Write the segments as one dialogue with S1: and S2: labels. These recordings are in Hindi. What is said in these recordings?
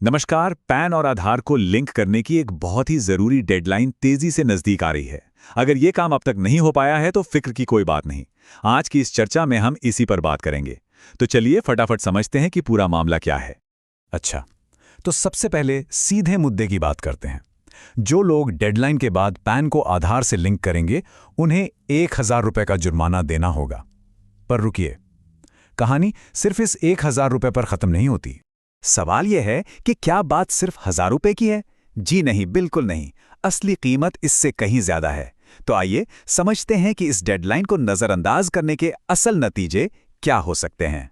S1: नमस्कार। पैन और आधार को लिंक करने की एक बहुत ही जरूरी डेडलाइन तेजी से नजदीक आ रही है। अगर ये काम अब तक नहीं हो पाया है तो फिक्र की कोई बात नहीं। आज की इस चर्चा में हम इसी पर बात करेंगे। तो चलिए फटाफट समझते हैं कि पूरा मामला क्या है।
S2: अच्छा, तो सबसे पहले सीधे मुद्दे की बात करते हैं। जो लोग डेडलाइन के बाद पैन को आधार से लिंक करेंगे, उन्हें 1,000 रुपये का जुर्माना देना होगा। पर रुकिए, कहानी सिर्फ इस 1,000 रुपये पर खत्म नहीं होती।
S1: सवाल यह है कि क्या बात सिर्फ 1,000 रुपए की है? जी नहीं, बिल्कुल नहीं। असली कीमत इससे कहीं ज्यादा है। तो आइए समझते हैं कि इस डेडलाइन को नजरअंदाज करने के असल नतीजे क्या हो सकते हैं।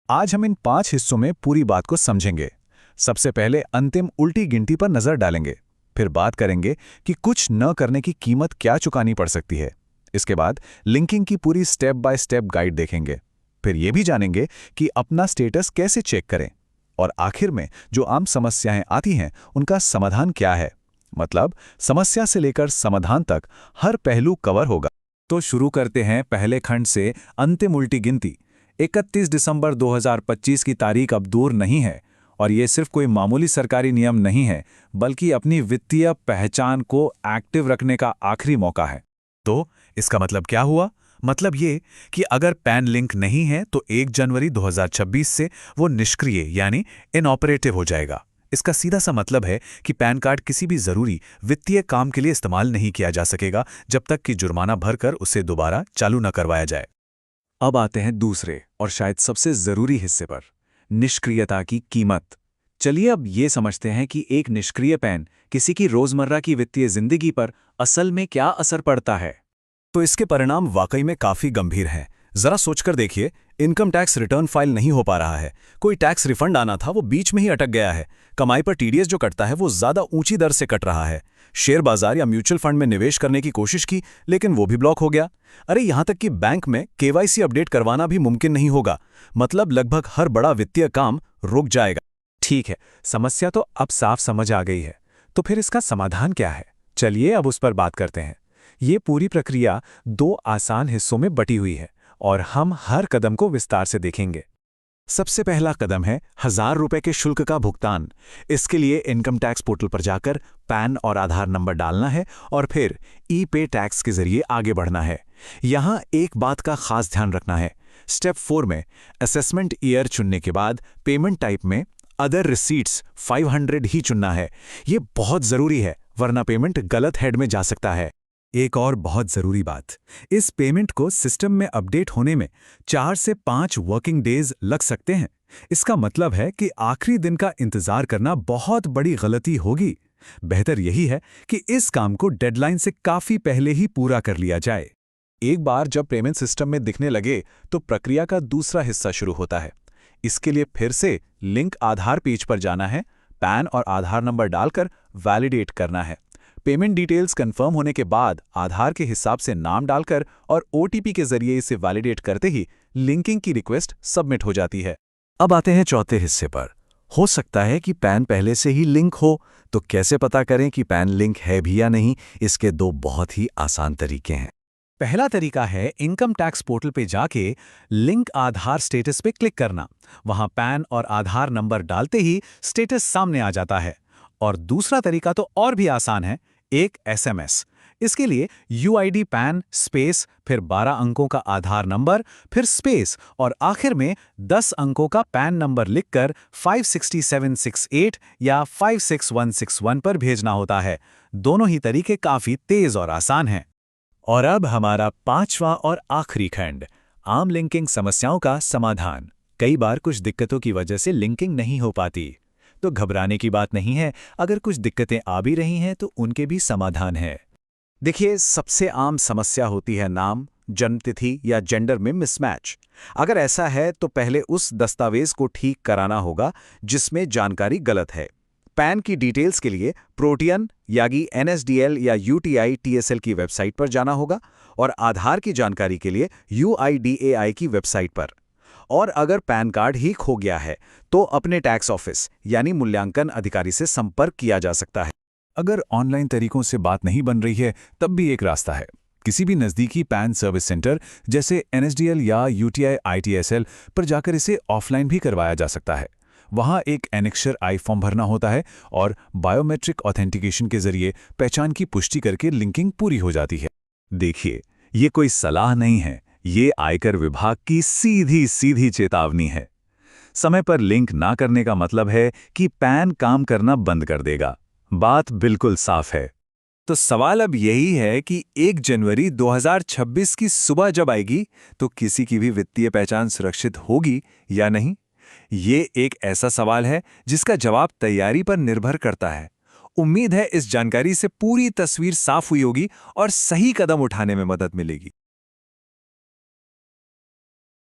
S2: आज हम इन 5 हिस्सों में पूरी बात को समझेंगे। सबसे पहले अंतिम उल्टी गिनती पर नजर डालेंगे। फिर बात करेंगे कि कुछ न करने की कीमत क्या चुकानी पड़ सकती है। इसके बाद लिंकिंग की पूरी स्टेप बाय स्टेप गाइड देखेंगे। फिर ये भी जानेंगे कि अपना स्टेटस कैसे चेक करें। और आखिर में जो आम समस्याएं आती हैं, उनका समाधान क्या है। मतलब समस्या से लेकर समाधान तक हर पहलू कवर होगा। तो शुरू करते हैं पहले खंड से, अंतिम उल्टी गिनती। 31 दिसंबर 2025 की तारीख अब दूर नहीं है, और ये सिर्फ कोई मामूली सरकारी नियम नहीं है, बल्कि अपनी वित्तीय पहचान को एक्टिव रखने का आखिरी मौका है। तो इसका मतलब क्या हुआ? मतलब ये कि अगर पैन लिंक नहीं है तो 1 जनवरी 2026 से वो निष्क्रिय यानी इनऑपरेटिव हो जाएगा। इसका सीधा सा मतलब है कि पैन कार्ड किसी भी जरूरी वित्तीय काम के लिए इस्तेमाल नहीं किया जा सकेगा जब तक कि जुर्माना भरकर उसे दोबारा चालू न करवाया जाए। अब आते हैं दूसरे और शायद सबसे जरूरी हिस्से पर, निष्क्रियता की कीमत। चलिए अब ये समझते हैं कि एक निष्क्रिय पैन किसी की रोजमर्रा की वित्तीय जिंदगी पर असल में क्या असर पड़ता है। तो इसके परिणाम वाकई में काफी गंभीर हैं। जरा सोचकर देखिए, इनकम टैक्स रिटर्न फाइल नहीं हो पा रहा है, कोई टैक्स रिफंड आना था वो बीच में ही अटक गया है, कमाई पर टीडीएस जो कटता है वो ज्यादा ऊंची दर से कट रहा है, शेयर बाजार या म्यूचुअल फंड में निवेश करने की कोशिश की लेकिन वो भी ब्लॉक हो गया। अरे यहां तक कि बैंक में केवाईसी अपडेट करवाना भी मुमकिन नहीं होगा। मतलब लगभग हर बड़ा वित्तीय काम रुक जाएगा। ठीक है, समस्या तो अब साफ समझ आ गई है। तो फिर इसका समाधान क्या है? चलिए अब उस पर बात करते हैं। ये पूरी प्रक्रिया 2 आसान हिस्सों में बटी हुई है और हम हर कदम को विस्तार से देखेंगे। सबसे पहला कदम है 1,000 रुपये के शुल्क का भुगतान। इसके लिए इनकम टैक्स पोर्टल पर जाकर पैन और आधार नंबर डालना है और फिर ई-पे टैक्स के जरिए आगे बढ़ना है। यहाँ एक बात का खास ध्यान रखना है। स्टेप 4 में असेसमेंट ईयर चुनने के बाद पेमेंट टाइप में अदर रिसीट्स 500 ही चुनना है। ये बहुत जरूरी है, वरना पेमेंट गलत हेड में जा सकता है। एक और बहुत जरूरी बात, इस पेमेंट को सिस्टम में अपडेट होने में 4 से 5 वर्किंग डेज लग सकते हैं। इसका मतलब है कि आखिरी दिन का इंतजार करना बहुत बड़ी गलती होगी। बेहतर यही है कि इस काम को डेडलाइन से काफी पहले ही पूरा कर लिया जाए। एक बार जब पेमेंट सिस्टम में दिखने लगे तो प्रक्रिया का दूसरा हिस्सा शुरू होता है। इसके लिए फिर से लिंक आधार पेज पर जाना है, पैन और आधार नंबर डालकर वैलिडेट करना है। पेमेंट डिटेल्स कंफर्म होने के बाद आधार के हिसाब से नाम डालकर और ओटीपी के जरिए इसे वैलिडेट करते ही लिंकिंग की रिक्वेस्ट सबमिट हो जाती है। अब आते हैं चौथे हिस्से पर। हो सकता है कि पैन पहले से ही लिंक हो, तो कैसे पता करें कि पैन लिंक है भी या नहीं? इसके 2 बहुत ही आसान तरीके हैं। पहला तरीका है इनकम टैक्स पोर्टल पे जाके लिंक आधार स्टेटस पे क्लिक करना। वहां पैन और आधार नंबर डालते ही स्टेटस सामने आ जाता है। और दूसरा तरीका तो और भी आसान है, एक एसएमएस। इसके लिए यूआईडी पैन स्पेस फिर 12 अंकों का आधार नंबर फिर स्पेस और आखिर में 10 अंकों का पैन नंबर लिखकर 56768 या 56161 पर भेजना होता है। दोनों ही तरीके काफी तेज और आसान हैं। और अब हमारा 5वां और आखिरी खंड, आम लिंकिंग समस्याओं का समाधान। कई बार कुछ दिक्कतों की वजह से लिंकिंग नहीं हो पाती, तो घबराने की बात नहीं है। अगर कुछ दिक्कतें आ भी रही हैं तो उनके भी समाधान है। देखिए, सबसे आम समस्या होती है नाम, जन्मतिथि या जेंडर में मिसमैच। अगर ऐसा है तो पहले उस दस्तावेज को ठीक कराना होगा जिसमें जानकारी गलत है। पैन की डिटेल्स के लिए प्रोटियन यानी एनएसडीएल या यूटीआई टीएसएल की वेबसाइट पर जाना होगा और आधार की जानकारी के लिए यूआईडीएआई की वेबसाइट पर। और अगर पैन कार्ड ही खो गया है तो अपने टैक्स ऑफिस यानी मूल्यांकन अधिकारी से संपर्क किया जा सकता है। अगर ऑनलाइन तरीकों से बात नहीं बन रही है तब भी एक रास्ता है। किसी भी नज़दीकी पैन सर्विस सेंटर जैसे एनएसडीएल या यूटीआई आईटीएसएल पर जाकर इसे ऑफलाइन भी करवाया जा सकता है। वहाँ एक एनेक्शर आई फॉर्म भरना होता है और बायोमेट्रिक ऑथेंटिकेशन के जरिए पहचान की पुष्टि करके लिंकिंग पूरी हो जाती है।
S1: देखिए, ये कोई सलाह नहीं है, ये आयकर विभाग की सीधी सीधी चेतावनी है। समय पर लिंक ना करने का मतलब है कि पैन काम करना बंद कर देगा। बात बिल्कुल साफ है।
S3: तो सवाल अब यही है कि 1 जनवरी 2026 की सुबह जब आएगी तो किसी की भी वित्तीय पहचान सुरक्षित होगी या नहीं? ये एक ऐसा सवाल है जिसका जवाब तैयारी पर निर्भर करता है। उम्मीद है इस जानकारी से पूरी तस्वीर साफ हुई होगी और सही कदम उठाने में मदद मिलेगी।